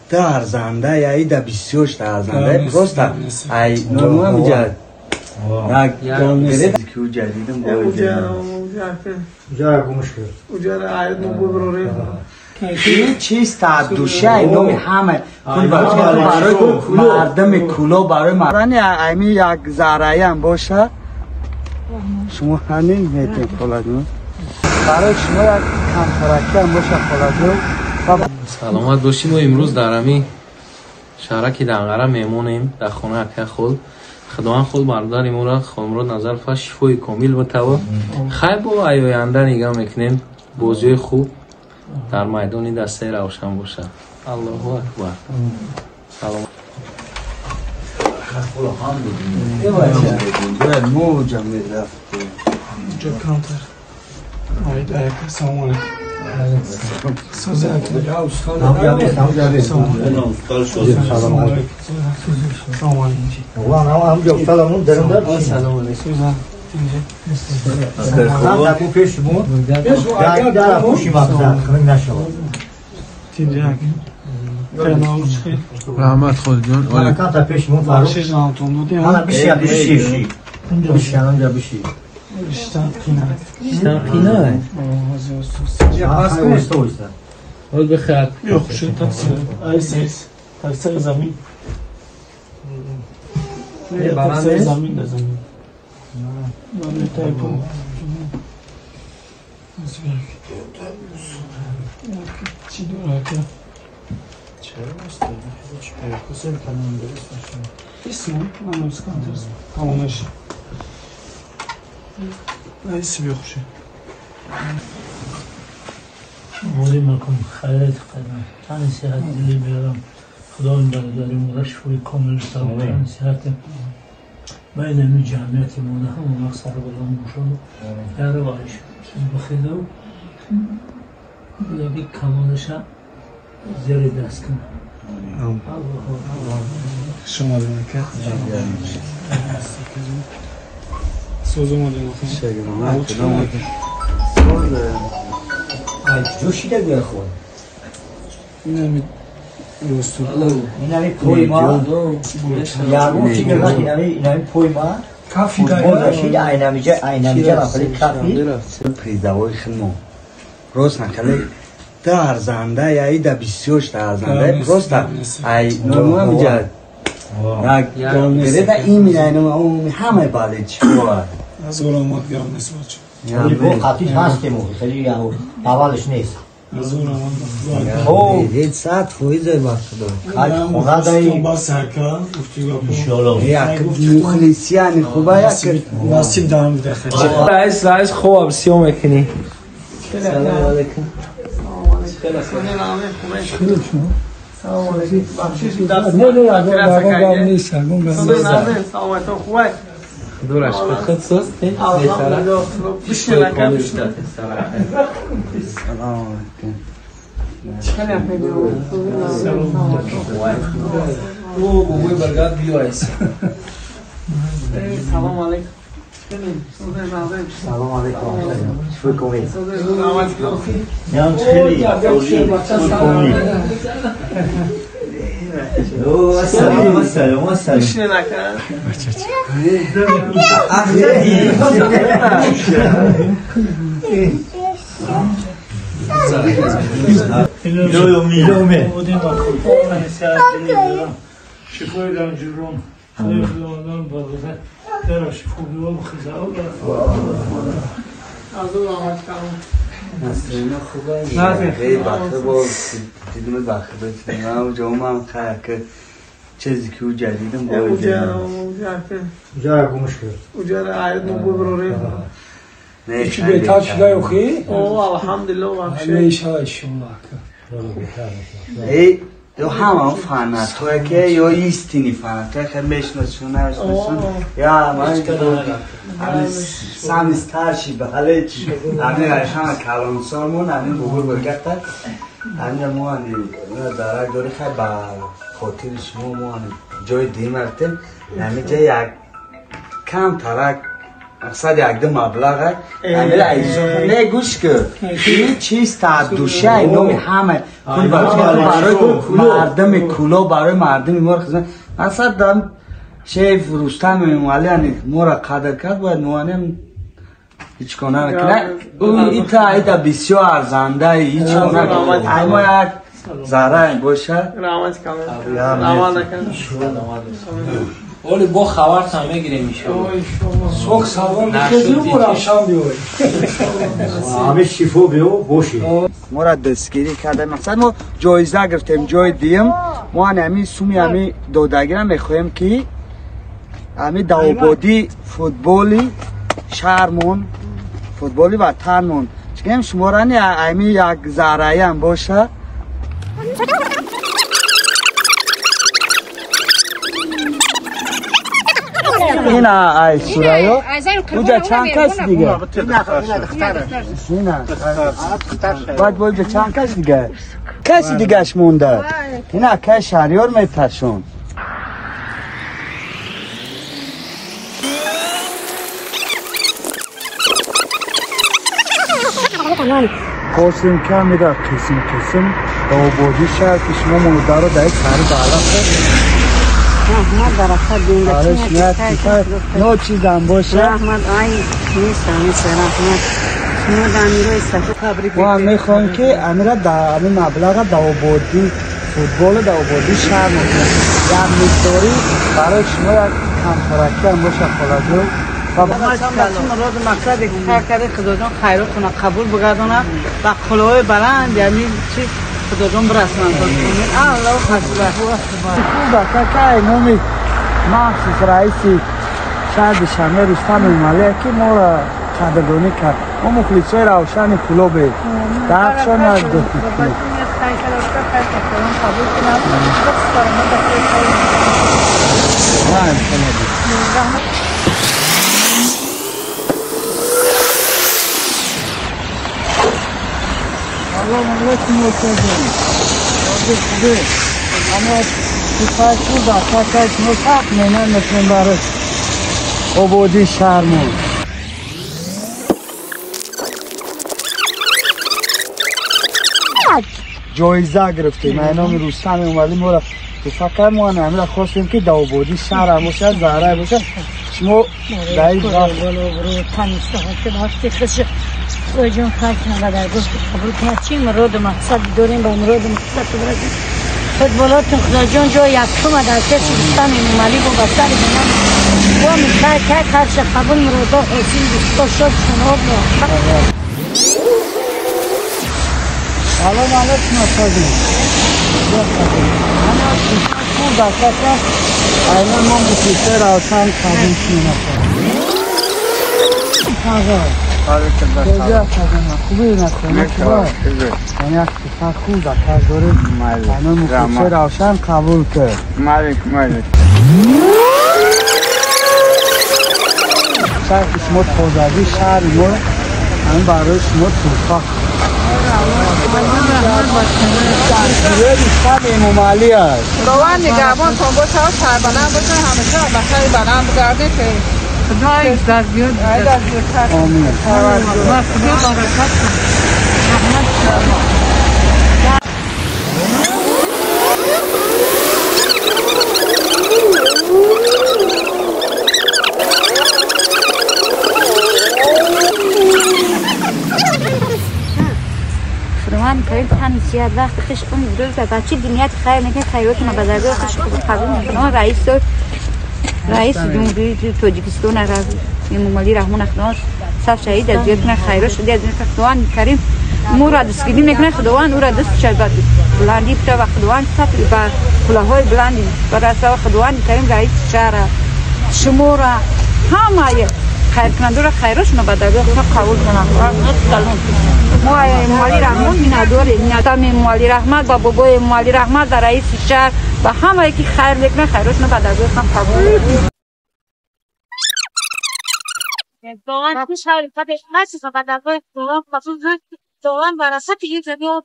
در زنده یا ای در 28 در زنده درسته ای نمونه میجد یک که جدیدم اجاره گمش کرد اجاره عاید نبود برای این چیز تا دوشه اینو همه برای مردم کلو برای مردم ایمی یک زرعی هم باشه شما همین میتین خلاجون برای شما یک کمترکی هم باشه خلاجون. سلامت باشیم. ما امروز در امی شهرک دنقره میمونیم در خونه اکه خود خداوند خود برداریم او را خامراد نظر فش شفای کامل بتوا خیلی با آینده نگاه میکنیم بازی خوب در میدانی دسته روشن باشه. الله اکبر. سلام. موجم میرفت جو کانتر آید ایک سلام علیکم سوزه یا استاد سلام علیکم هم جو سلامون درم در سلام علیکم هم تکو پیشمون در پوشی مقصد خمین نشود تینجا رحمت خود جان. من کانتا پیشمون فاروق بخشش نامتون دودیم من بیشی اینجا بیشی اینجا بیشی بیشتر قینه قینه استویسته حال بخیر یا خوشی تاکسیر ایسیس تاکسیر زمین تاکسیر زمین در زمین من تایپو چی دوره که چرا استاد کسیم کنم درست اسم من مسکن درست تمامش ایسی بیا خوشی مولی مکم خیرت قدم تن صحت دلی بیارم خدا این برداریم و شفای کامل بتایم تن صحت باید امی جمعیتی مونه همون مقصر بلان باشم یاره بایش بخیده و لگی کمالش هم زیر دست کنم شما دونکه سوزو مالی جوشیده بیار خود این همی روستور این همی پوی ما یارمون چی گرد این همی پوی ما کافی بودشید اینمیجه مقلی کافی پریدوای خیلی روز نکلی در زنده یا ای در 28 در زنده درسته ای نمونه میجد یک در این مینه همه باید چیکار از اون آمد بیام نسبت شد بو خطیش هستیم خیلی اولش نیست از اون آمد یک ساعت فویزه وقت خدا دایی با سرکار گفتی با انشالله یک مخلصیانی خوبه یک ناسیب دارم داخل رئیس خوب سیو میکنی. سلام علیکم سلام علیکم بخشش خوبه دورش خود سوسته او بوی برگرد بیایست. سلام علیکم سلام علیکم شوی کنید یعنی خیلی سلام بشنه نکن شفای رنجوران خیلی خداوندان بازده در شفای و خیزه از اون آمد کنم نسلینا خوبه خیلی بخیر با دیدیم بخیر بتونیم من جامعه هم خیلی که چیزی که او جدیدم باید اجاره گمش کرد اجاره عاید نبود برای چی بهتر شده اوخی؟ اوه الحمدلله بخشه همیشه ایشون ای دو همه فنت توی که یا ایستینی فنت توی خیلی بشناسون نشناسون یا من سمیسترشی به حاله همین همه کلانسارمون همین بگور برگرد همین ما هنی درک داری خیلی با خاطر شما ما هنی جای دیم رفتیم همین جای یک کم ترک مقصد یک دو مبلغه امیر ایزو نه گوش که این چیز تعدوشه اینو همه پول برای مردم کلو برای مردم مرخ مقصد دم شیف رستم اموالی یعنی مورا قدر کرد باید موانیم هیچ کنه نکنه ایتا بسیار ارزنده هیچ کنه ایما یک زهره باشه رحمت کامل رحمت نکن ولی با خبر تا میگیریم میشه سوک سوال بکشیم و رفشان بیوی همه شیفو بیو باشی ما را دستگیری کرده مثلا ما جایزه گرفتیم جای دیم ما همی سومی همی دودگی را میخوایم که همی داوبادی فوتبالی شهرمون فوتبالی وطنمون چون شما را همی یک زهره هم باشه این ای سورایو اونجا چند کس دیگه باید بایده چند کس دیگه کسی دیگهش مونده این اکه شهریار میترشون قاسم که میره قسم داوبادی شهر که شما مونده رو در یک سری بالا رحمت برکت دینگاه نو چیز هم باشه رحمت آی نیست رحمت شما دامیرو استفاده تبریک ما میخوام که امیره در این مبلغ داوبادی فوتبال داوبادی شهر مونده یک مقداری برای شما یک کمترکی هم باشه خلاصه و مراد مقصد کار کرده خدا جان خیرات کنه قبول بگردونه و خلوهای بلند یعنی چی خدا جان برسنن الله حسبه خوبه که نومی مخصوص رئیسی شهر شمه رستم ملک که ما را قدردانی کرد ما مخلصای روشن کلوبه درخشان از دوستی الله ملکی مرتضی خوبه اما تفاش بود تاکش نسخ مینن مثل برای عبودی شهرمون جایزه گرفتیم اینام رستم اومدیم مورا تفکر ما نمیره خواستیم که داوبادی شهر هم باشه زهره باشه شما دایید برو تنیسته ها که وقتی خشه خواهی جان خواهی کنه در گفت قبول کنه چی مراد مقصد داریم با مراد مقصد برسیم فوتبالاتون خدا جان جا یکم در کسی رستم امالی با بستر بنام و میخواه که هرش قبول مرادا حسین بستا شد شناب سلام علیکم استادی انا خوب دستم اینا ما مخلصای روشن قبول کنیم خوبی نکنه یعنی یک تفاق خوب دکتر داره اینا مخلصای روشن قبول کرد مالک شهر شما توزدی شهر ما همین برای شما توفاق امامعلی است روان نگهبان تون باشه ها سر بلند باشه همیشه بخیر بلند بگرده که خدای دست بیاد آمین و خدا برکت فرمان کرد تن سیاد وقت خش اون روز بچه دنیات خیر نکنه خیرات ما بزرگ خش قبول نکنه رئیس جمهوری تاجیکستان امامعلی رحمان خداوند صف شهید از جهت کنه خیرات شده از خداوند کریم مو را دستگیری میکنه خداوند او را دست شربت بلندی بتا و خداوند صف با کلاهای بلندی و رسا خداوند کریم رئیس شهر شما را همه خیر کننده را خیرش نباید قبول کنم ما امامعلی رحمان مینداره میندام امامعلی رحمت با بابای امامعلی رحمت در رئیس شهر و همه که خیر میکنه خیرش نباید قبول کنم واقعا پیش حرکتش نشد و در واقع مفروض واقعا براساس این زمین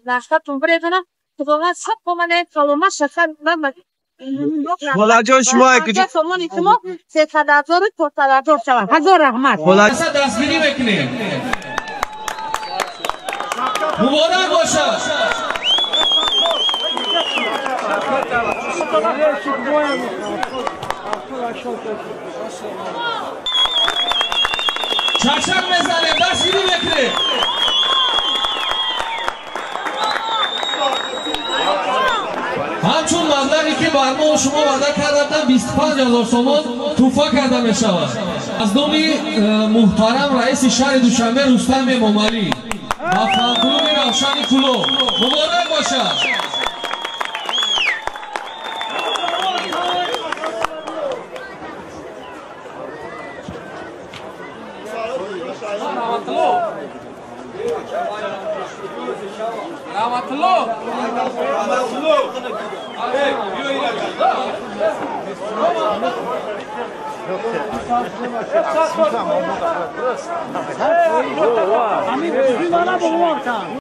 لشکر تون بردن واقعا سب من کلمه شکر نمیاد مولا جان شما کجا سامان شما 300,000 400,000 شود. هزار رحمت. مولا دستگیری بکنیم. مبارک باشد. چکچک بزنیم دستگیری بکنیم. همچون مبلغی که بر ما و شما وعده کردم 25,000 تومان توفا کرده می شود. از نام محترم رئیس شهر دوشنبه رستم موملی و فنکلوب روشن کلوب مبارک باشد.